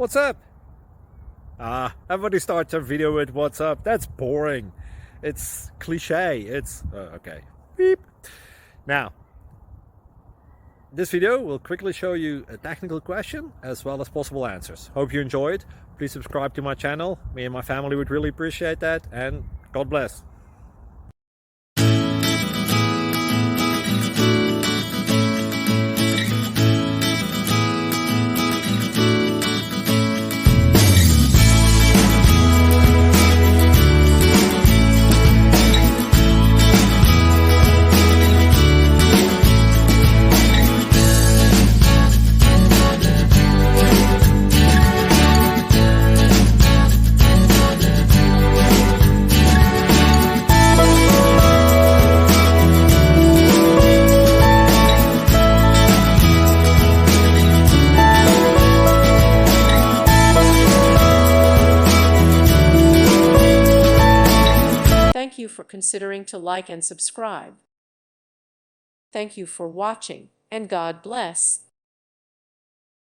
What's up? Everybody starts a video with what's up. That's boring. It's cliche. It's okay. Beep. Now, this video will quickly show you a technical question as well as possible answers. Hope you enjoyed. Please subscribe to my channel. Me and my family would really appreciate that, and God bless. Thank you for considering to like and subscribe. Thank you for watching, and God bless.